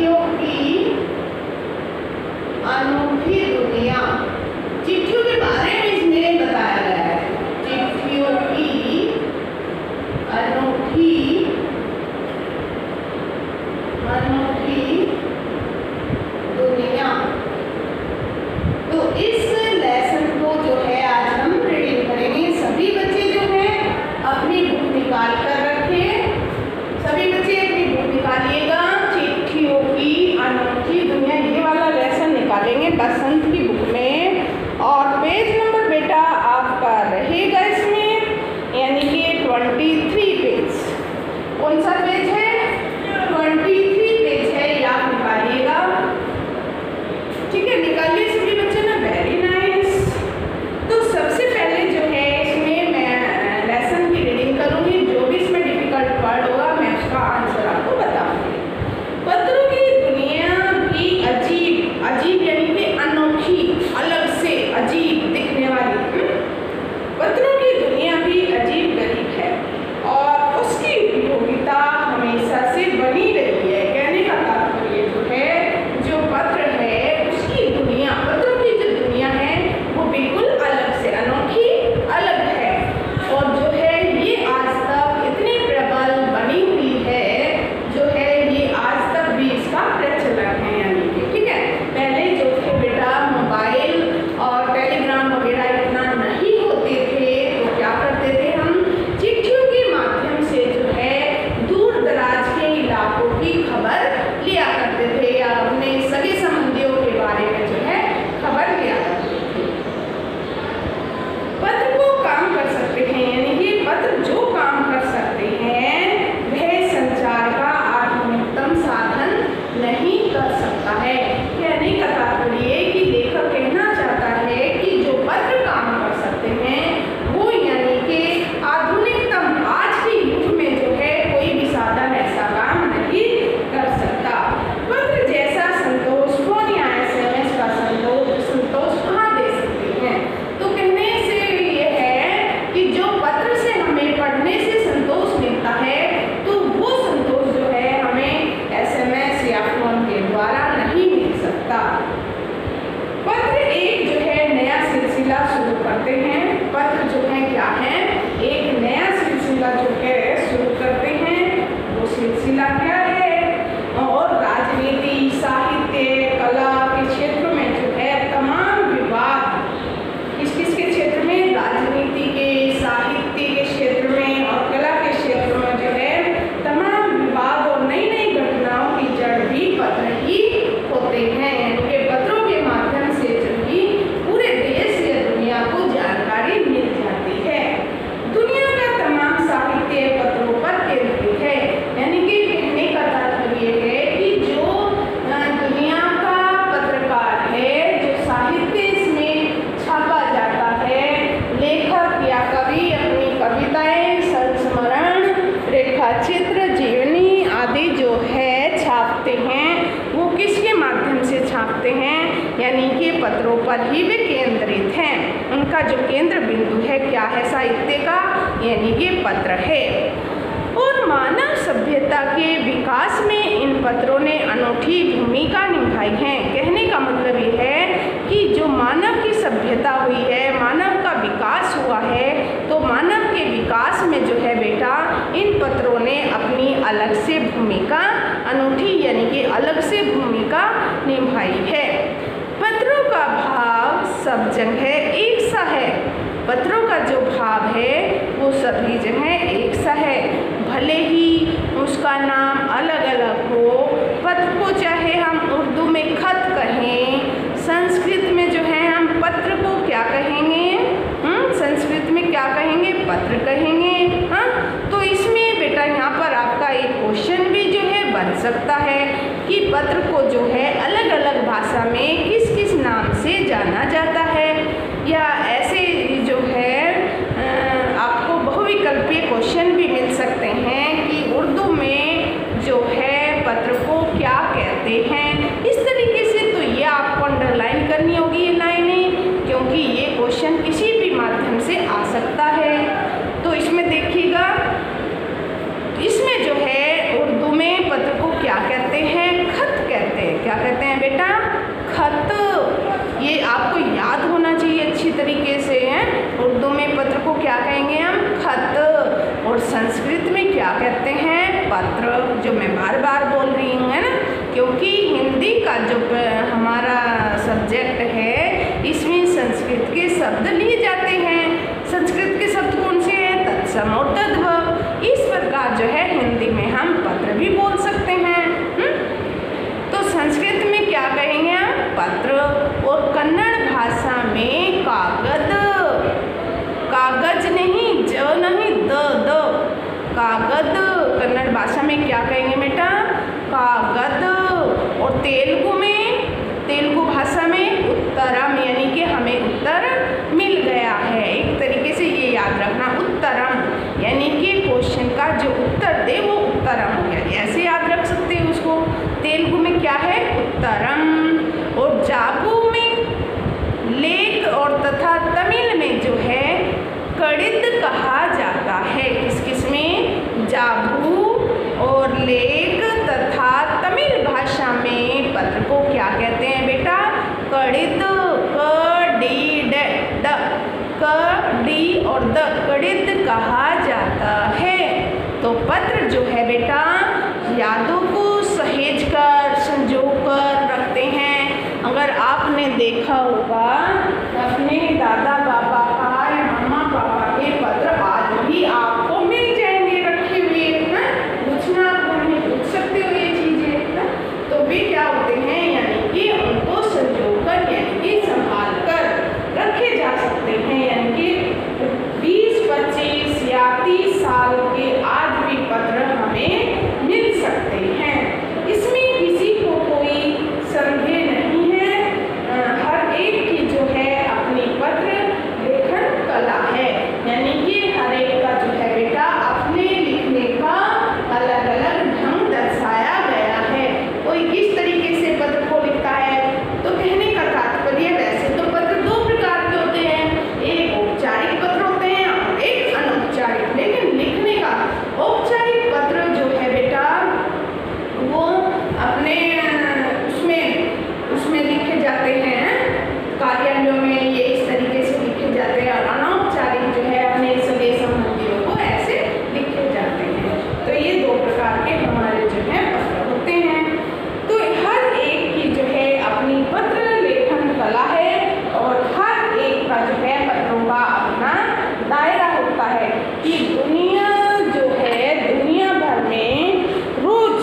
चिट्ठियों की अनोखी दुनिया। चिट्ठियों के बारे में इसमें बताया गया है। चिट्ठियों की अनोखी दुनिया। तो इस लेसन को जो है आज हम रीडिंग करेंगे। सभी बच्चे जो है अपनी बुक निकाल कर रखें। सभी बच्चे अपनी बुक निकालिएगा। चिट्ठियों की अनोखी दुनिया, ये वाला लेसन निकालेंगे बसंत की बुक में। और पेज नंबर बेटा आपका रहेगा इसमें, यानी कि 23 पेज। कौन सा पेज है? 23 पेज है, ये आप निकालिएगा। ठीक है, निकालिए सभी बच्चे ना। Very nice. तो सबसे पहले जो है इसमें मैं लेसन की रीडिंग करूंगी। जो भी इसमें डिफिकल्ट वर्ड होगा मैं उसका आंसर आपको बताऊंगी। पत्रों की दुनिया भी अजीब, अजीब यानी कि अनोखी, अलग से अजीब दिखने वाली। पत्रों की दुनिया भी अजीब गरीब है और उसकी उपयोगिता हमेशा से बनी रही है। कहने का तात्पर्य जो है, जो पत्र है उसकी दुनिया, पत्रों की जो दुनिया है वो बिल्कुल अलग से अनोखी, अलग है। और जो है ये आज तक इतनी प्रबल बनी हुई है, जो है ये आज तक भी इसका प्रचलन है। यानी कि ठीक है, पहले जो थे बेटा मोबाइल और टेलीग्राम वगैरह इतना नहीं होते थे, तो क्या करते थे हम चिट्ठियों के माध्यम से जो है दूर दराज के इलाकों की खबर लिया करते थे, या अपने सगे संबंधियों के बारे में जो है खबर लिया करते थे। पत्र को काम कर सकते हैं, यानी कि पत्र जो काम कर सकते हैं वह संचार का आधुनिकतम साधन नहीं कर सकता है। कहने का तात्पर्य कि लेखक कहना चाहता है कि जो पत्र काम कर सकते हैं वो यानी कि आधुनिकतम आज के युग में जो है कोई भी साधन ऐसा काम नहीं कर सकता। पत्र जैसा संतोष फोन या SMS का संतोष कहाँ दे सकते हैं? तो कहने से ये है कि जो पत्र से हमें पढ़ने से संतोष मिलता है, तो वो संतोष जो है हमें SMS या फोन के द्वारा नहीं मिल सकता। पत्र एक जो है नया सिलसिला शुरू करते हैं। पत्र जो है क्या है? एक नया सिलसिला जो है शुरू करते हैं। वो सिलसिला क्या है? और राजनीति, साहित्य, कला के क्षेत्र में जो है तमाम विवाद, किस किस के क्षेत्र में? राजनीति के, साहित्य के क्षेत्र में और कला के क्षेत्र में जो है तमाम विवाद और नई नई घटनाओं की जड़ भी पत्र ही होते हैं। यानी कि पत्रों के माध्यम से जो ही पूरे देश या दुनिया को जानकारी मिल जाती है। दुनिया का तमाम साहित्य पत्रों पर केंद्रित है। यानी कि कहने का तात्पर्य है कि जो दुनिया का पत्रकार है, जो साहित्य इसमें छापा जाता है, लेखक या कवि अपनी कविताएं, संस्मरण, रेखाचित्र, जीवनी आदि जो है छापते हैं, वो किसके माध्यम से छापते हैं? यानी कि पत्रों पर ही वे केंद्रित हैं। उनका जो केंद्र बिंदु है क्या है साहित्य का? यानी कि पत्र है। और मानव सभ्यता के विकास में इन पत्रों ने अनूठी भूमिका निभाई है। कहने का मतलब ये है कि जो मानव की सभ्यता हुई है, मानव का विकास हुआ है, तो मानव के विकास में जो है बेटा इन पत्रों ने अपनी अलग से भूमिका, अनूठी यानी कि अलग से भूमिका निभाई है। पत्रों का भाव सब जगह एक सा है। पत्रों का जो भाव है वो सभी जगह एक सा है, भले ही उसका नाम अलग अलग हो। पत्र को चाहे हम उर्दू में खत कहें, संस्कृत में जो है हम पत्र को क्या कहेंगे? संस्कृत में क्या कहेंगे? पत्र कहेंगे। हाँ, तो इसमें बेटा यहाँ पर आपका एक क्वेश्चन भी जो है बन सकता है कि पत्र को जो है अलग अलग भाषा में किस किस नाम से जाना जाता है, या ऐसे जो है आपको बहुविकल्पीय क्वेश्चन भी मिल सकते हैं कि उर्दू में जो है पत्र को क्या कहते हैं। इस तरीके से तो ये आपको अंडरलाइन करनी होगी ये लाइनें, क्योंकि ये क्वेश्चन किसी भी माध्यम से आ सकता है। तो इसमें देखिएगा, इसमें जो है उर्दू में पत्र को क्या कहते हैं? खत कहते क्या कहते हैं बेटा? खत। ये आपको याद होना चाहिए अच्छी तरीके से हैं। उर्दू में पत्र को क्या कहेंगे हम? खत। और संस्कृत में क्या कहते हैं? पत्र। जो मैं बार बार बोल रही हूँ, है ना, क्योंकि हिंदी का जो हमारा सब्जेक्ट है इसमें संस्कृत के शब्द लिए जाते हैं। संस्कृत के शब्द कौन से हैं? तत्सम और तद्भव। इस प्रकार जो है हिंदी में हम पत्र भी बोल सकते हैं। तो संस्कृत में क्या कहेंगे हम? पत्र। और कन्नड़ भाषा में कागज। कागज नहीं, ज नहीं, द कागज। कन्नड़ भाषा में क्या कहेंगे बेटा? कागज। और तेलुगु भाषा में उत्तरम, यानी कि हमें उत्तर मिल गया है। एक तरीके से ये याद रखना, उत्तरम यानी कि क्वेश्चन का जो उत्तर दे वो उत्तरम हो गया, ऐसे याद रख सकते हैं उसको। तेलुगु में क्या है? उत्तरम। और जाबू में लेख और तथा तमिल में जो है कड़िद कहा जाता है। किस में? जाबू और लेख तथा तमिल भाषा में पत्र को क्या कहते हैं बेटा? कड़िद। डी और द, कड़िद कहा जाता है। तो पत्र जो है बेटा यादों को सहेज कर संजो कर रखते हैं। अगर आपने देखा होगा अपने दादा बाबा का या मम्मा पापा के पत्र आज भी आपको मिल जाएंगे रखे हुए, पूछना आप घर में पूछ सकते हो ये चीजें। तो वे क्या होते हैं, यानी कि उनको संजो कर यानी कि संभाल कर रखे जा सकते हैं। यानी कि 20, 25 या 30 साल के आज भी पत्र हमें मिल सकते हैं। इसमें किसी को कोई संदेह नहीं है। हर एक की जो है अपनी पत्र लेखन कला है, यानी कि हर एक का जो है बेटा अपने लिखने का अलग अलग ढंग दर्शाया गया है। कोई किस तरीके से पत्र को लिखता है, तो कहने का तात्पर्य वैसे तो पत्र दो प्रकार के होते हैं, एक औपचारिक पत्र होते हैं और एक अनौपचारिक। लेकिन लिखने का औपचारिक पत्र जो है बेटा वो अपने उसमें लिखे जाते हैं, कार्यालयों में ये इस तरीके से लिखे जाते हैं। और अनौपचारिक जो है अपने सगे संबंधियों को ऐसे लिखे जाते हैं। तो ये दो प्रकार के हमारे जो है पत्र होते हैं। तो हर एक की जो है अपनी पत्र लेखन कला है और हर एक का जो है पत्रों का अपना दायरा होता है कि दुनिया जो है दुनिया भर में रोज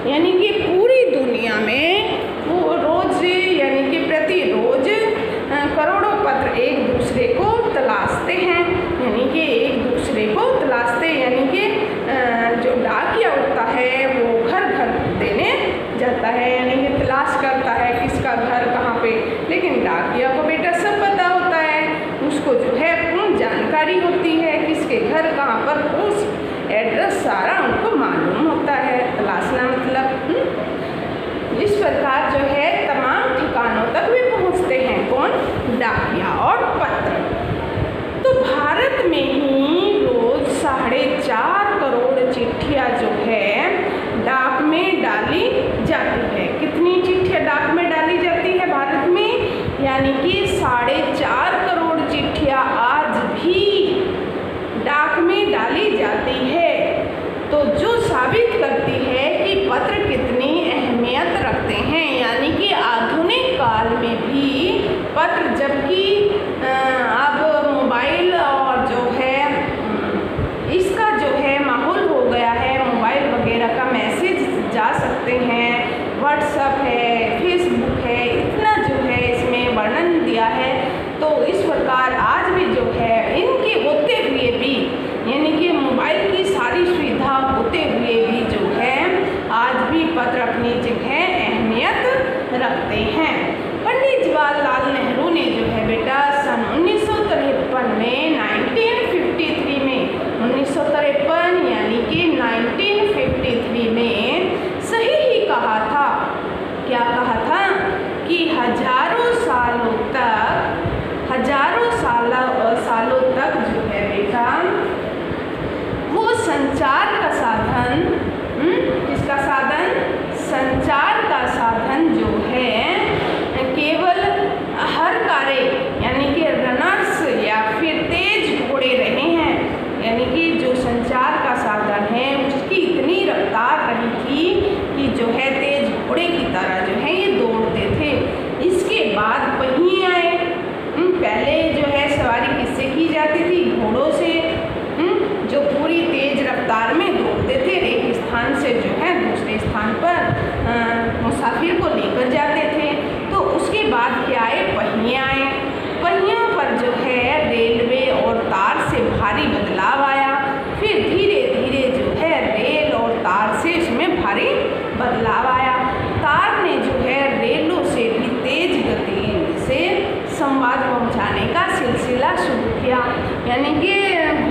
यानी कि पूरी दुनिया में वो रोज यानी कि प्रतिरोज करोड़ों पत्र एक दूसरे को तलाशते हैं, यानी कि एक दूसरे को तलाशते, यानी कि जो डाकिया होता है वो घर घर देने जाता है, यानी कि तलाश करता है किसका घर कहाँ पे। लेकिन डाकिया को बेटा सब पता होता है, उसको जो है पूर्ण जानकारी होती है किसके घर कहाँ पर, उस एड्रेस सारा उनको मालूम होता है। तलाशना मतलब इस प्रकार जो है तमाम ठिकानों तक वे पहुँचते हैं। कौन? डाकिया और पत्र। तो भारत में ही रोज 4.5 करोड़ चिट्ठियाँ जो है डाक में डाली जाती है। कितनी चिट्ठियाँ डाक में डाली जाती है भारत में? यानी कि 4.5 करोड़ चिट्ठियाँ आज भी डाक में डाली जाती है। तो जो साबित करती है कि पत्र कितनी अहमियत रखते हैं, यानी कि आधुनिक काल में भी पत्र, जबकि अब मोबाइल और जो है इसका जो है माहौल हो गया है, मोबाइल वगैरह का मैसेज जा सकते हैं, व्हाट्सएप है, फेसबुक है, इतना जो है इसमें वर्णन दिया है। तो इस प्रकार आज भी जो है इनके होते हुए भी, यानी कि मोबाइल की सारी सुविधा होते हुए भी जो है आज भी पत्र अपनी जगह अहमियत रखते हैं। पंडित जवाहरलाल नेहरू ने जो है बेटा सन 1953 में 1953 में 1953 यानी कि 1953 में सही ही कहा था। क्या कहा था? कि हजारों सालों तक जो है बेटा वो संचार का साधन, किसका साधन? संचार का साधन जो संवाद पहुंचाने का सिलसिला शुरू किया। यानी कि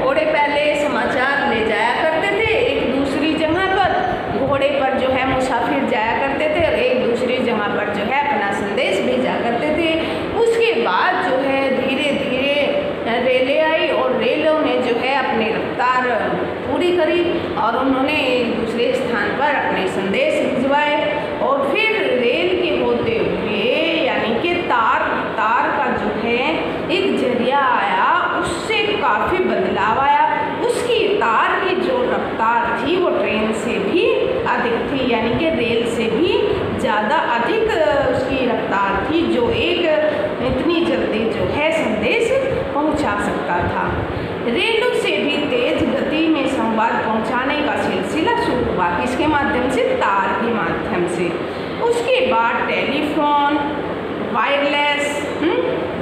घोड़े पहले समाचार ले जाया करते थे एक दूसरी जगह पर, घोड़े पर जो है मुसाफिर जाया करते थे और एक दूसरी जगह पर जो है अपना संदेश भेजा करते थे। उसके बाद जो है धीरे धीरे रेलें आई और रेलों ने जो है अपनी रफ्तार पूरी करी और उन्होंने एक दूसरे स्थान पर अपने संदेश भिजवाए। और फिर रेल के होते हुए यानी कि तार का जो है एक जरिया आया, उससे काफ़ी बदलाव आया। उसकी तार की जो रफ्तार थी वो ट्रेन से भी अधिक थी, यानी कि रेल से भी ज़्यादा अधिक उसकी रफ्तार थी, जो एक इतनी जल्दी जो है संदेश पहुंचा सकता था। रेलों से भी तेज गति में संवाद पहुंचाने का सिलसिला शुरू हुआ, किसके माध्यम से? तार के माध्यम से। उसके बाद टेलीफोन,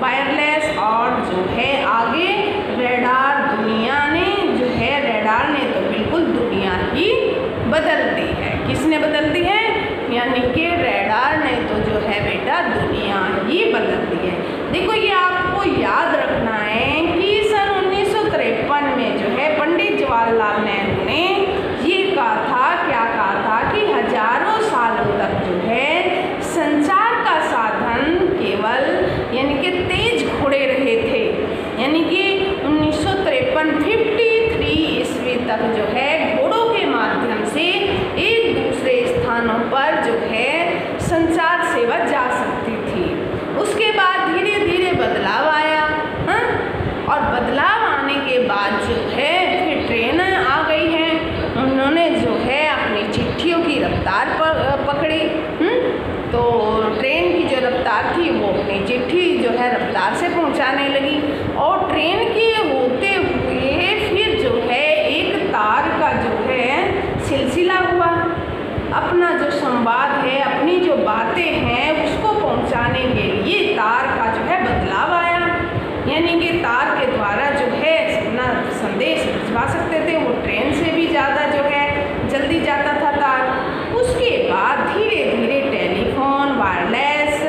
वायरलेस और जो है आगे रेडार। दुनिया ने जो है रेडार ने तो बिल्कुल दुनिया ही बदल दी है। किसने बदल दी है? यानी कि रेडार ने तो जो है बेटा दुनिया ही बदल दी है। देखो ये आपको याद रखना है कि सन 1953 में जो है पंडित जवाहरलाल नेहरू ने ये कहा था, क्या कहा था कि हजारों सालों तक जो है संचार का साधन केवल यानी कि तेज घोड़े रहे थे। यानी कि 1953 ईस्वी तक जो है घोड़ों के माध्यम से एक दूसरे स्थानों पर जो है संचार सेवा जा सकती थी। उसके बाद धीरे धीरे बदलाव आया और बदलाव आने के बाद जो है फिर ट्रेन आ गई है। उन्होंने जो है अपनी चिट्ठियों की रफ्तार पकड़ी। तो ट्रेन की जो रफ्तार थी वो अपनी चिट्ठी जो है रफ्तार से पहुंचाने लगी और ट्रेन के होते हुए फिर जो है एक तार का जो है सिलसिला हुआ। अपना जो संवाद है, अपनी जो बातें हैं उसको पहुंचाने के लिए तार का जो है बदलाव आया। यानी कि तार के द्वारा जो है अपना संदेश भिजवा सकते थे, वो ट्रेन से भी ज़्यादा जो है जल्दी जाता था तार। उसके बाद धीरे धीरे टेलीफोन, वायरलेस,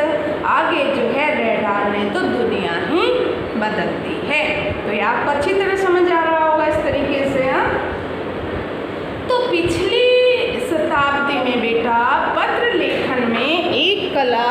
आगे जो है रेडार ने तो दुनिया ही बदल दी है। तो ये आपको अच्छी तरह समझ आ रहा होगा इस तरीके से। तो पिछली शताब्दी में बेटा पत्र लेखन में एक कला